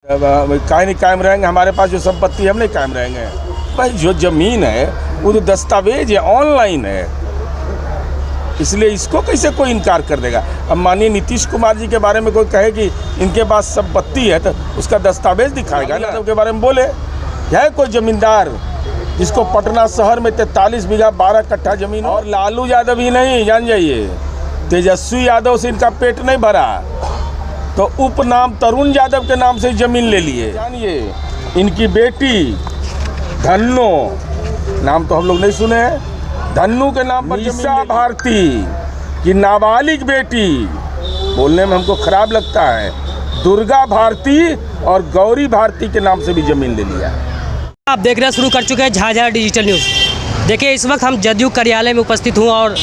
काहे नहीं कायम रहेंगे, हमारे पास जो संपत्ति है हम नहीं कायम रहेंगे। भाई जो ज़मीन है वो तो दस्तावेज है, ऑनलाइन है, इसलिए इसको कैसे कोई इनकार कर देगा। अब माननीय नीतीश कुमार जी के बारे में कोई कहे कि इनके पास संपत्ति है तो उसका दस्तावेज दिखाएगा ना। यादव के बारे में बोले है कोई ज़मींदार जिसको पटना शहर में 43 बीघा 12 कट्ठा ज़मीन, और लालू यादव ही नहीं, जान जाइए तेजस्वी यादव से इनका पेट नहीं भरा तो उपनाम तरुण यादव के नाम से ज़मीन ले लिए। जानिए इनकी बेटी धन्नो, नाम तो हम लोग नहीं सुने हैं, धन्नू के नाम पर मीसा भारती की नाबालिग बेटी, बोलने में हमको खराब लगता है, दुर्गा भारती और गौरी भारती के नाम से भी ज़मीन ले लिया। आप देखना शुरू कर चुके हैं झाझा डिजिटल न्यूज़। देखिए इस वक्त हम जदयू कार्यालय में उपस्थित हूँ और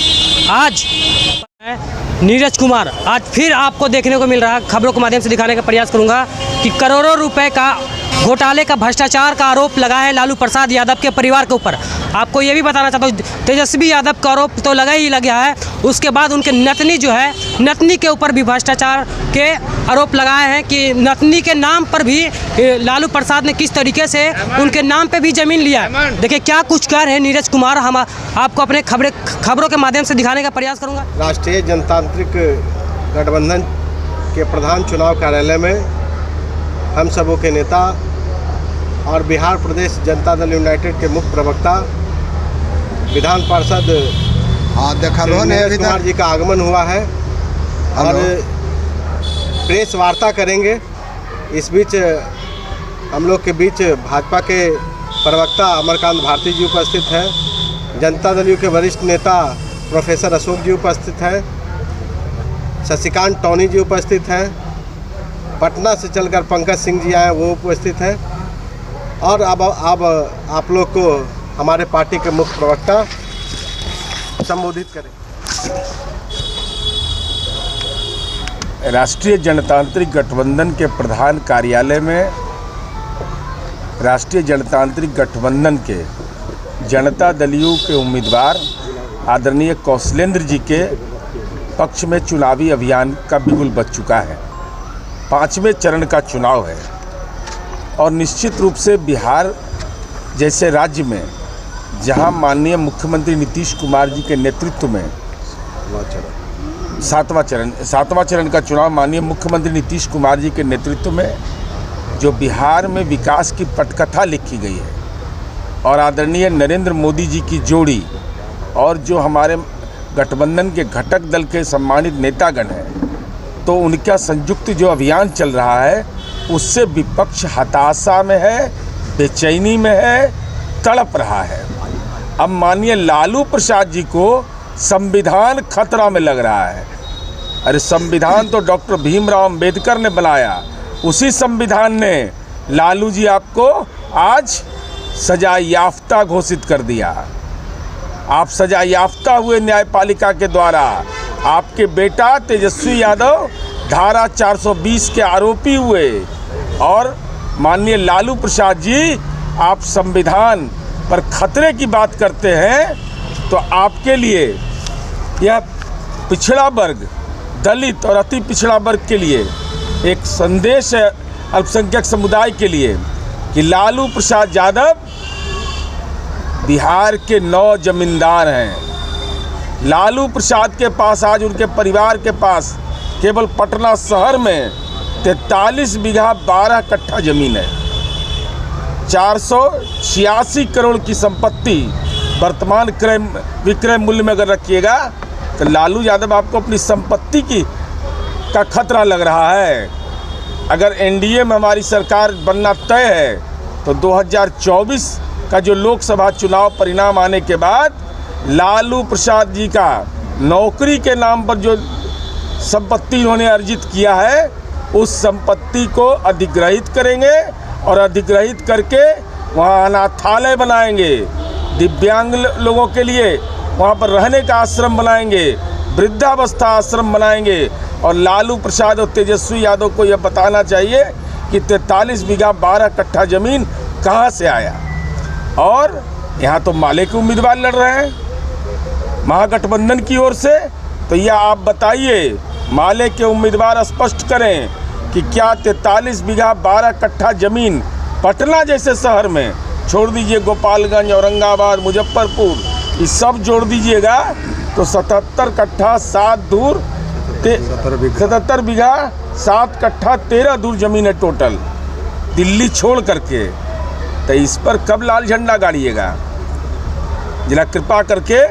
आज नीरज कुमार, आज फिर आपको देखने को मिल रहा है, खबरों के माध्यम से दिखाने का प्रयास करूंगा कि करोड़ों रुपए का घोटाले का भ्रष्टाचार का आरोप लगा है लालू प्रसाद यादव के परिवार के ऊपर। आपको ये भी बताना चाहता हूँ तेजस्वी यादव का आरोप तो लगा ही लगा है, उसके बाद उनके नतनी जो है, नतनी के ऊपर भी भ्रष्टाचार के आरोप लगाए हैं कि नतनी के नाम पर भी लालू प्रसाद ने किस तरीके से उनके नाम पे भी ज़मीन लिया है। देखिए क्या कुछ कह रहे हैं नीरज कुमार, हम आपको अपने खबरों के माध्यम से दिखाने का प्रयास करूँगा। राष्ट्रीय जनतांत्रिक गठबंधन के प्रधान चुनाव कार्यालय में हम सबों के नेता और बिहार प्रदेश जनता दल यूनाइटेड के मुख्य प्रवक्ता विधान पार्षद नीरज कुमार जी का आगमन हुआ है और प्रेस वार्ता करेंगे। इस बीच हम लोग के बीच भाजपा के प्रवक्ता अमरकांत भारती जी उपस्थित हैं, जनता दल यू के वरिष्ठ नेता प्रोफेसर अशोक जी उपस्थित हैं, शशिकांत टोनी जी उपस्थित हैं, पटना से चलकर पंकज सिंह जी आए वो उपस्थित हैं, और अब आप लोग को हमारे पार्टी के मुख्य प्रवक्ता संबोधित करें। राष्ट्रीय जनतांत्रिक गठबंधन के प्रधान कार्यालय में राष्ट्रीय जनतांत्रिक गठबंधन के जनता दल यू के उम्मीदवार आदरणीय कौशलेंद्र जी के पक्ष में चुनावी अभियान का बिगुल बज चुका है। 5वें चरण का चुनाव है और निश्चित रूप से बिहार जैसे राज्य में जहां माननीय मुख्यमंत्री नीतीश कुमार जी के नेतृत्व में सातवां चरण का चुनाव माननीय मुख्यमंत्री नीतीश कुमार जी के नेतृत्व में जो बिहार में विकास की पटकथा लिखी गई है और आदरणीय नरेंद्र मोदी जी की जोड़ी और जो हमारे गठबंधन के घटक दल के सम्मानित नेतागण हैं, तो उनका संयुक्त जो अभियान चल रहा है उससे विपक्ष हताशा में है, बेचैनी में है, तड़प रहा है। अब माननीय लालू प्रसाद जी को संविधान खतरा में लग रहा है। अरे संविधान तो डॉक्टर भीमराव अंबेडकर ने बनाया, उसी संविधान ने लालू जी आपको आज सजा याफ्ता घोषित कर दिया। आप सजा याफ्ता हुए न्यायपालिका के द्वारा। आपके बेटा तेजस्वी यादव धारा 420 के आरोपी हुए और माननीय लालू प्रसाद जी आप संविधान पर खतरे की बात करते हैं। तो आपके लिए यह पिछड़ा वर्ग, दलित और अति पिछड़ा वर्ग के लिए एक संदेश है, अल्पसंख्यक समुदाय के लिए, कि लालू प्रसाद यादव बिहार के 9 जमींदार हैं। लालू प्रसाद के पास आज उनके परिवार के पास केवल पटना शहर में 43 बीघा 12 कट्ठा ज़मीन है। 486 करोड़ की संपत्ति वर्तमान क्रय विक्रय मूल्य में अगर रखिएगा तो लालू यादव आपको अपनी संपत्ति का खतरा लग रहा है। अगर एनडीए में हमारी सरकार बनना तय है तो 2024 का जो लोकसभा चुनाव परिणाम आने के बाद लालू प्रसाद जी का नौकरी के नाम पर जो संपत्ति उन्होंने अर्जित किया है उस संपत्ति को अधिग्रहित करेंगे और अधिग्रहित करके वहाँ अनाथालय बनाएंगे, दिव्यांग लोगों के लिए वहाँ पर रहने का आश्रम बनाएंगे, वृद्धावस्था आश्रम बनाएंगे। और लालू प्रसाद और तेजस्वी यादव को यह बताना चाहिए कि 43 बीघा 12 कट्ठा ज़मीन कहाँ से आया। और यहाँ तो माले के उम्मीदवार लड़ रहे हैं महागठबंधन की ओर से, तो यह आप बताइए, माले के उम्मीदवार स्पष्ट करें कि क्या 43 बीघा 12 कट्ठा ज़मीन पटना जैसे शहर में, छोड़ दीजिए गोपालगंज, औरंगाबाद, मुजफ्फरपुर, ये सब जोड़ दीजिएगा तो 77 कट्ठा 7 दूर 77 बीघा 7 कट्ठा 13 दूर ज़मीन है टोटल, दिल्ली छोड़ करके। तो इस पर कब लाल झंडा गाड़िएगा? जरा कृपा करके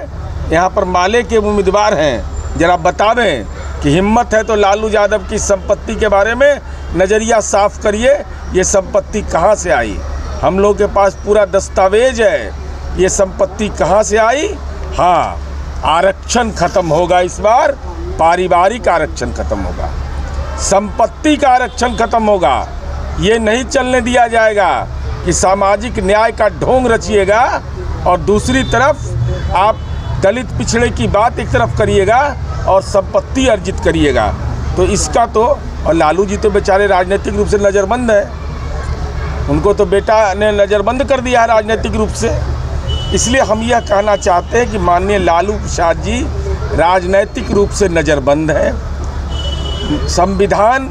यहाँ पर माले के उम्मीदवार हैं, जरा बतावें कि हिम्मत है तो लालू यादव की संपत्ति के बारे में नज़रिया साफ करिए। ये संपत्ति कहाँ से आई? हम लोग के पास पूरा दस्तावेज है, ये संपत्ति कहाँ से आई। हाँ, आरक्षण खत्म होगा इस बार, पारिवारिक आरक्षण खत्म होगा, संपत्ति का आरक्षण खत्म होगा। ये नहीं चलने दिया जाएगा कि सामाजिक न्याय का ढोंग रचिएगा और दूसरी तरफ आप दलित पिछड़े की बात एक तरफ करिएगा और संपत्ति अर्जित करिएगा। तो इसका तो, और लालू जी तो बेचारे राजनीतिक रूप से नज़रबंद है, उनको तो बेटा ने नज़रबंद कर दिया है राजनीतिक रूप से। इसलिए हम यह कहना चाहते हैं कि माननीय लालू प्रसाद जी राजनीतिक रूप से नज़रबंद है। संविधान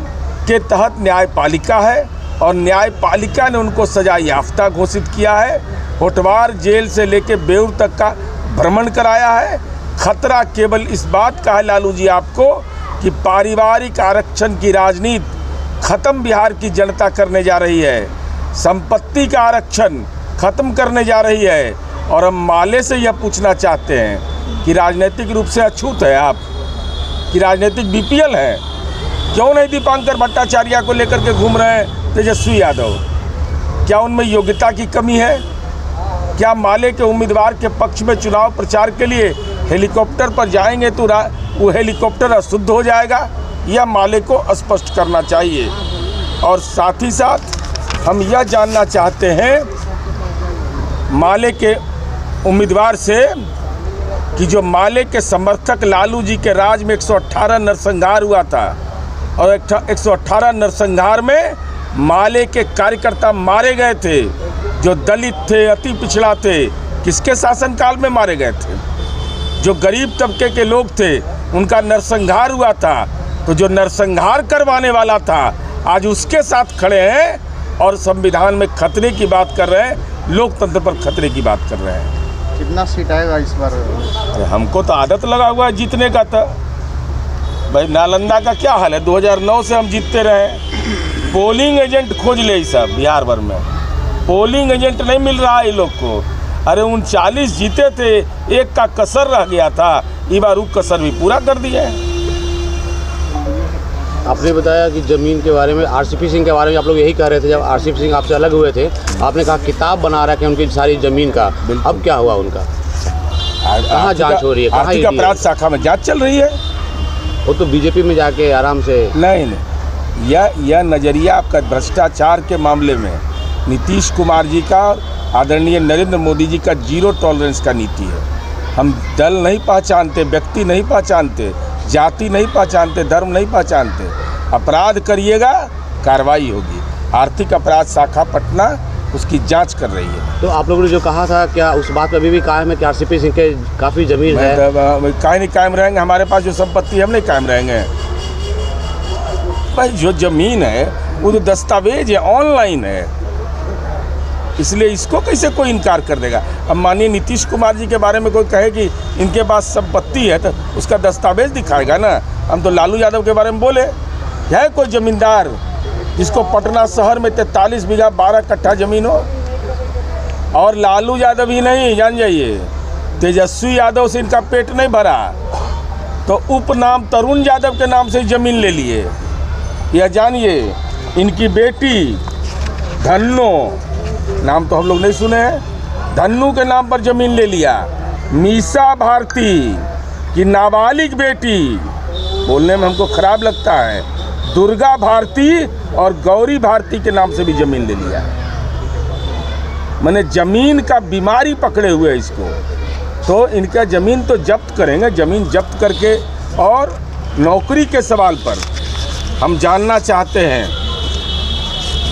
के तहत न्यायपालिका है और न्यायपालिका ने उनको सजा याफ्ता घोषित किया है। होटवार जेल से लेकर बेऊर तक का भ्रमण कराया है। खतरा केवल इस बात का है लालू जी आपको कि पारिवारिक आरक्षण की राजनीति खत्म बिहार की जनता करने जा रही है, संपत्ति का आरक्षण खत्म करने जा रही है। और हम माले से यह पूछना चाहते हैं कि राजनीतिक रूप से अछूत है आप, कि राजनीतिक बीपीएल है, क्यों नहीं दीपांकर भट्टाचार्य को लेकर के घूम रहे हैं तेजस्वी यादव? क्या उनमें योग्यता की कमी है? क्या माले के उम्मीदवार के पक्ष में चुनाव प्रचार के लिए हेलीकॉप्टर पर जाएंगे तो वो हेलीकॉप्टर अशुद्ध हो जाएगा? यह माले को स्पष्ट करना चाहिए। और साथ ही साथ हम यह जानना चाहते हैं माले के उम्मीदवार से कि जो माले के समर्थक लालू जी के राज में 118 नरसंहार हुआ था और 118 नरसंहार में माले के कार्यकर्ता मारे गए थे, जो दलित थे, अति पिछड़ा थे, किसके शासनकाल में मारे गए थे? जो गरीब तबके के लोग थे उनका नरसंहार हुआ था। तो जो नरसंहार करवाने वाला था आज उसके साथ खड़े हैं और संविधान में खतरे की बात कर रहे हैं, लोकतंत्र पर खतरे की बात कर रहे हैं। कितना सीट आएगा इस बार? हमको तो आदत लगा हुआ है जीतने का था भाई। नालंदा का क्या हाल है, 2009 से हम जीतते रहे। पोलिंग एजेंट खोज ले सब बिहार भर में, पोलिंग एजेंट नहीं मिल रहा है ये लोग को। अरे 39 जीते थे, एक का कसर रह गया था, इस बार वो कसर भी पूरा कर दिया है। आपने बताया कि ज़मीन के बारे में, आरसीपी सिंह के बारे में आप लोग यही कह रहे थे जब आरसीपी सिंह आपसे अलग हुए थे, आपने कहा किताब बना रहा है उनकी सारी ज़मीन का। अब क्या हुआ उनका? कहाँ जांच हो रही है? आर्थिक अपराध शाखा में जांच चल रही है। वो तो बीजेपी में जाके आराम से नहीं, यह नज़रिया आपका भ्रष्टाचार के मामले में नीतीश कुमार जी का, आदरणीय नरेंद्र मोदी जी का जीरो टॉलरेंस का नीति है। हम दल नहीं पहचानते, व्यक्ति नहीं पहचानते, जाति नहीं पहचानते, धर्म नहीं पहचानते। अपराध करिएगा, कार्रवाई होगी। आर्थिक अपराध शाखा पटना उसकी जांच कर रही है। तो आप लोगों ने जो कहा था, क्या उस बात पर अभी भी कायम है कि आरसीपी सिंह के काफ़ी ज़मीन है? काहे नहीं कायम रहेंगे? हमारे पास जो संपत्ति है हम नहीं कायम रहेंगे भाई। जो ज़मीन है वो तो दस्तावेज है, ऑनलाइन है, इसलिए इसको कैसे कोई इनकार कर देगा? अब माननीय नीतीश कुमार जी के बारे में कोई कहे कि इनके पास संपत्ति है तो उसका दस्तावेज दिखाएगा ना। हम तो लालू यादव के बारे में बोले, है कोई ज़मींदार जिसको पटना शहर में 43 बीघा 12 कट्ठा ज़मीन हो? और लालू यादव ही नहीं, जान जाइए तेजस्वी यादव से इनका पेट नहीं भरा तो उपनाम तरुण यादव के नाम से ज़मीन ले लिए। यह जानिए, इनकी बेटी धन्नो, नाम तो हम लोग नहीं सुने हैं, धन्नू के नाम पर ज़मीन ले लिया। मीसा भारती की नाबालिग बेटी, बोलने में हमको ख़राब लगता है, दुर्गा भारती और गौरी भारती के नाम से भी ज़मीन ले लिया। मैंने ज़मीन का बीमारी पकड़े हुए इसको। तो इनका ज़मीन तो जब्त करेंगे, ज़मीन जब्त करके। और नौकरी के सवाल पर हम जानना चाहते हैं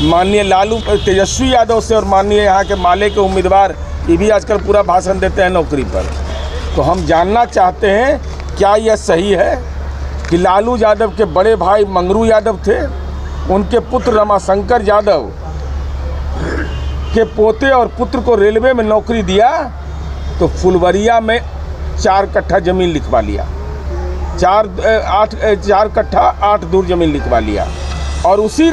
माननीय लालू तेजस्वी यादव से, और माननीय यहाँ के माले के उम्मीदवार, ये भी आजकल पूरा भाषण देते हैं नौकरी पर। तो हम जानना चाहते हैं क्या यह सही है कि लालू यादव के बड़े भाई मंगरू यादव थे उनके पुत्र रमाशंकर यादव के पोते और पुत्र को रेलवे में नौकरी दिया तो फुलवरिया में 4 कट्ठा ज़मीन लिखवा लिया, 4 कट्ठा 8 दूर ज़मीन लिखवा लिया। और उसी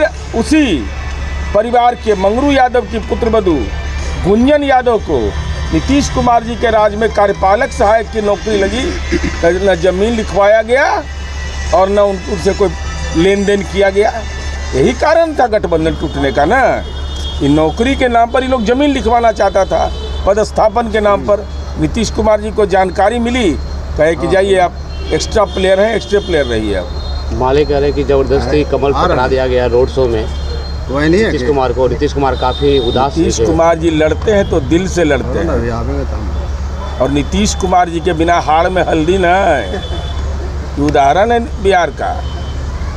परिवार के मंगरू यादव की पुत्रवधू गुंजन यादव को नीतीश कुमार जी के राज में कार्यपालक सहायक की नौकरी लगी, न ज़मीन लिखवाया गया और न उनसे कोई लेन देन किया गया। यही कारण था गठबंधन टूटने का ना। इन नौकरी के नाम पर ये लोग ज़मीन लिखवाना चाहता था, पदस्थापन के नाम पर। नीतीश कुमार जी को जानकारी मिली, कहे कि जाइए आप एक्स्ट्रा प्लेयर हैं, एक्स्ट्रा प्लेयर रहिए। अब माले कह रहे हैं कि ज़बरदस्ती कमल पकड़ा दिया गया रोड शो में नीतीश कुमार को। नीतीश कुमार काफ़ी उदास। नीतीश कुमार जी लड़ते हैं तो दिल से लड़ते हैं, और नीतीश कुमार जी के बिना हाड़ में हल्दी न है। उदाहरण है बिहार का।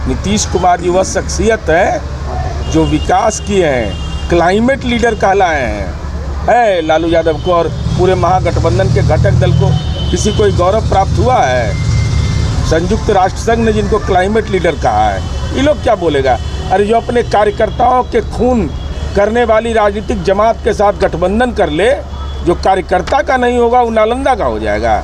नीतीश कुमार जी वह शख्सियत है जो विकास किए हैं, क्लाइमेट लीडर कहलाए हैं। लालू यादव को और पूरे महागठबंधन के घटक दल को किसी को गौरव प्राप्त हुआ है? संयुक्त राष्ट्र संघ ने जिनको क्लाइमेट लीडर कहा है, ये लोग क्या बोलेगा? अरे जो अपने कार्यकर्ताओं के खून करने वाली राजनीतिक जमात के साथ गठबंधन कर ले, जो कार्यकर्ता का नहीं होगा वो नालंदा का हो जाएगा।